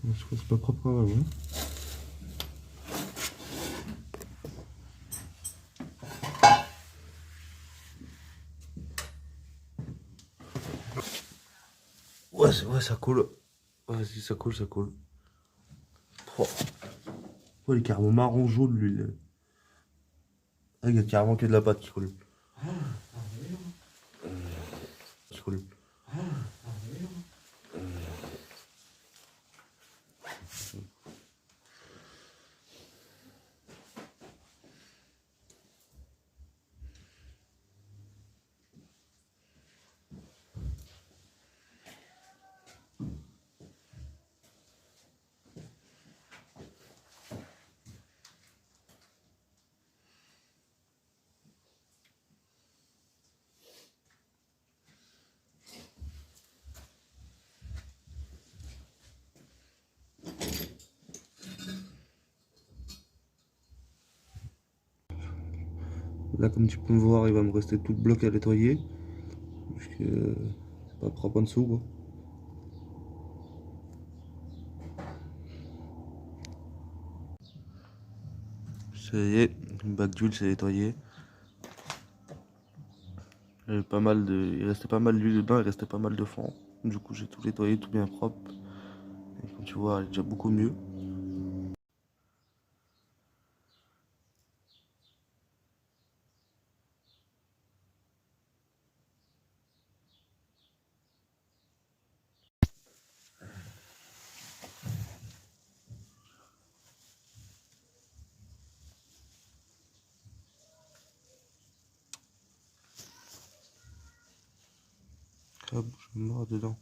Je crois que c'est pas propre quand même. Hein. Ouais, ouais, ça coule. Ouais, si ça coule, ça coule. Oh. Ouais, il est carrément marron jaune l'huile. Ah, il y a carrément que de la pâte qui coule. Qui coule. Là, comme tu peux me voir, il va me rester tout le bloc à nettoyer. Parce que c'est pas propre en dessous, quoi. Ça y est, le bac d'huile c'est nettoyé. Il restait pas mal d'huile dedans, il restait pas mal de fond. Du coup, j'ai tout nettoyé, tout bien propre. Et comme tu vois, elle est déjà beaucoup mieux. Hop, je me mords dedans.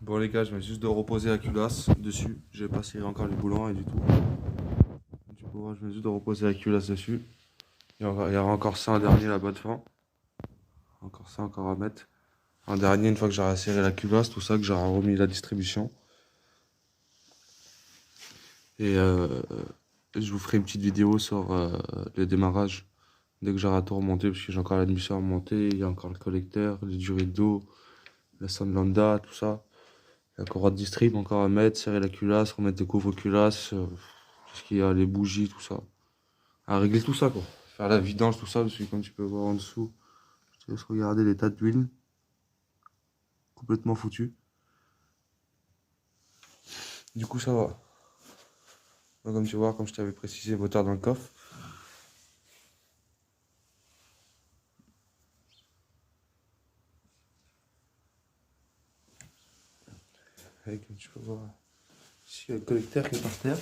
Bon les gars, je viens juste de reposer la culasse dessus. J'ai pas serré encore les boulons et du tout. Du coup, je viens juste de reposer la culasse dessus. Il y aura encore ça, un dernier là-bas devant. Encore ça, encore à mettre. Un dernier, une fois que j'aurai serré la culasse, tout ça, que j'aurai remis la distribution. Et je vous ferai une petite vidéo sur le démarrage. Dès que j'aurai tout remonté, parce que j'ai encore l'admission à remonter. Il y a encore le collecteur, les durées d'eau, la sonde lambda, tout ça. Il y a encore de distrib encore à mettre, serrer la culasse, remettre des couvre-culasses, qu'est-ce qu'il y a, les bougies, tout ça. À régler tout ça, quoi. Faire la vidange, tout ça, parce que comme tu peux voir en dessous, je te laisse regarder les tas d'huile. Complètement foutu. Du coup, ça va. Donc, comme tu vois, comme je t'avais précisé, moteur dans le coffre. Et comme tu peux voir, ici, il y a le collecteur qui est par terre.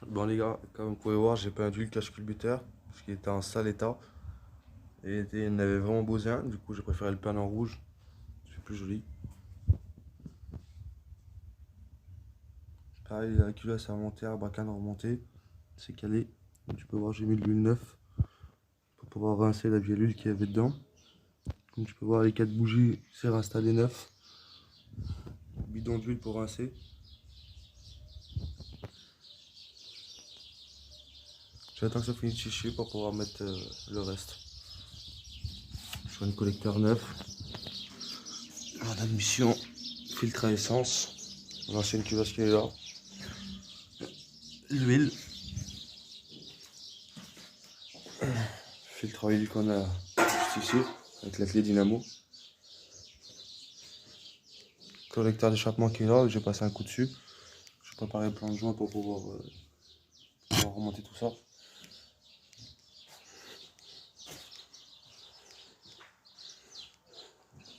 Bon les gars, comme vous pouvez voir, j'ai peint d'huile cache-culbuteur, parce qu'il était en sale état. Et il en avait vraiment besoin, du coup j'ai préféré le peindre en rouge. C'est plus joli. Pareil, la culasse à remonter, à braquin à remonter. C'est calé. Comme tu peux voir, j'ai mis de l'huile neuve pour pouvoir rincer la vieille huile qu'il y avait dedans. Comme tu peux voir, les 4 bougies, c'est réinstallé neuf. Bidon d'huile pour rincer. J'attends que ça finisse de chier pour pouvoir mettre le reste. Je fais un collecteur neuf. En admission, filtre à essence. L'ancienne culasse qui est là. L'huile. Filtre à huile qu'on a juste ici, avec la clé dynamo. Collecteur d'échappement qui est là, j'ai passé un coup dessus. Je préparer le plan de joint pour pouvoir remonter tout ça.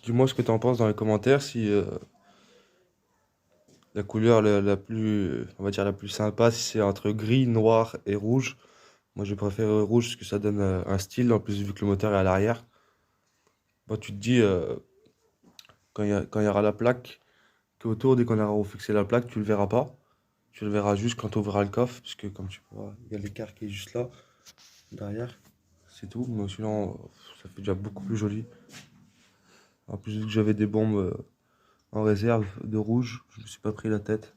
Dis-moi ce que tu en penses dans les commentaires, si la couleur la plus, on va dire la plus sympa, si c'est entre gris, noir et rouge. Moi je préfère rouge parce que ça donne un style, en plus vu que le moteur est à l'arrière. Bah, tu te dis, quand il y aura la plaque, qui est autour. Dès qu'on aura refixé la plaque, tu le verras pas. Tu le verras juste quand tu ouvriras le coffre, puisque comme tu peux voir, il y a l'écart qui est juste là, derrière. C'est tout, mais sinon, ça fait déjà beaucoup plus joli. En plus, vu que j'avais des bombes en réserve de rouge, je me suis pas pris la tête.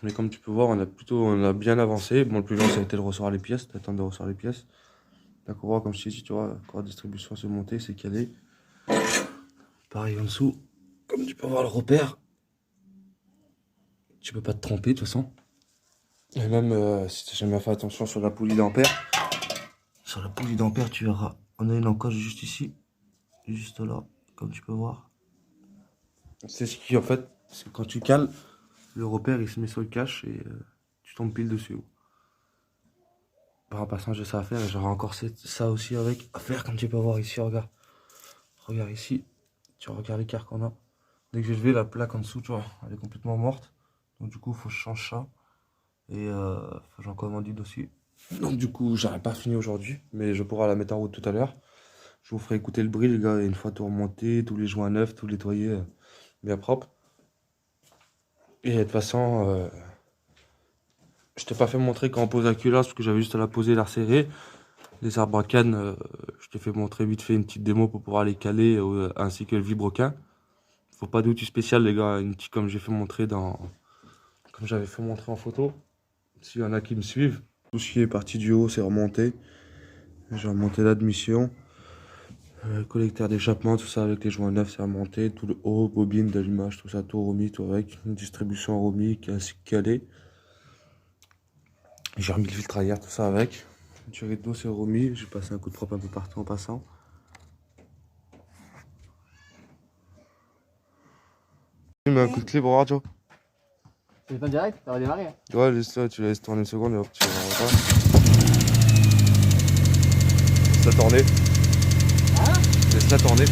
Mais comme tu peux voir, on a bien avancé. Bon, le plus long, ça a été de recevoir les pièces, d'attendre de recevoir les pièces. D'accord, voir, comme je t'ai dit, tu vois, la distribution c'est monté, c'est calé. Pareil en dessous, comme tu peux voir le repère, tu peux pas te tromper de toute façon. Et même si tu n'as jamais fait attention sur la poulie d'ampère, tu verras, on a une encoche juste ici, juste là, comme tu peux voir. C'est ce qui en fait, c'est quand tu cales, le repère il se met sur le cache et tu tombes pile dessus. Par un passage j'ai ça à faire et j'aurai encore ça aussi à faire, comme tu peux voir ici, regarde. Regarde ici, tu regardes l'écart qu'on a. Dès que j'ai levé la plaque en dessous, tu vois, elle est complètement morte. Donc du coup, il faut que je change ça. Et j'en commande une aussi. Donc du coup, j'aurais pas fini aujourd'hui, mais je pourrai la mettre en route tout à l'heure. Je vous ferai écouter le bruit, les gars, et une fois tout remonté, tous les joints neufs, tout nettoyé, bien propre. Et de toute façon, je t'ai pas fait montrer quand on pose la culasse, parce que j'avais juste à la poser et la resserrer. Les arbres à canne, je t'ai fait montrer vite fait une petite démo pour pouvoir les caler, ainsi que le vibroquin. Faut pas d'outil spécial, les gars, une petite comme j'ai fait montrer comme j'avais fait montrer en photo. S'il y en a qui me suivent, tout ce qui est parti du haut, c'est remonté. J'ai remonté l'admission, collecteur d'échappement, tout ça avec les joints neufs, c'est remonté. Tout le haut, bobine d'allumage, tout ça, tout remis, tout avec une distribution remis, ainsi que calé. J'ai remis le filtre à air, tout ça avec. Le durée d'eau, c'est remis. J'ai passé un coup de propre un peu partout en passant. Tu mets un coup de clé pour voir, Joe. Tu es en direct, ça va démarrer. Ouais, tu laisses tourner une seconde et hop, tu vas. Laisse-la tourner. Hein? Laisse-la tourner.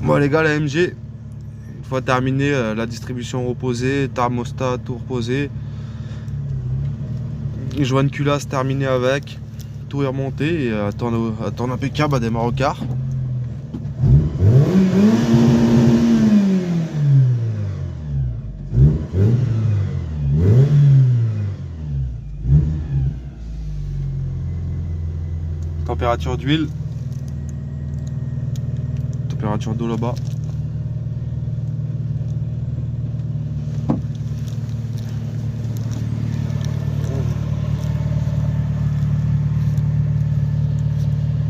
Bon les gars, la MG, une fois terminé, la distribution reposée, thermostat tout reposé, les joints de culasse terminé avec, tout est remonté et attendre impeccable à démarrer au quart. Température d'huile, température d'eau là-bas.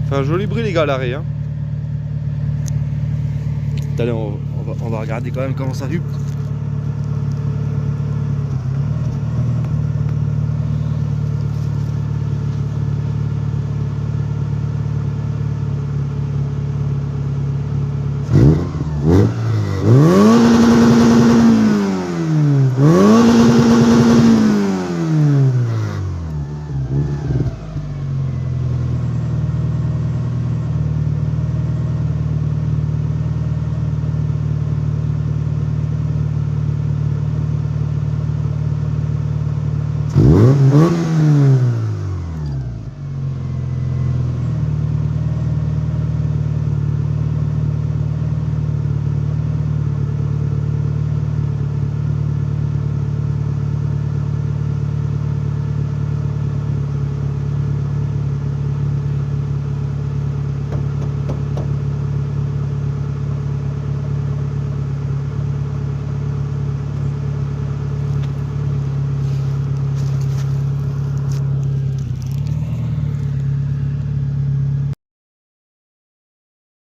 Fait un joli bruit les gars à l'arrêt. Hein. Allez, on va regarder quand même comment ça fume.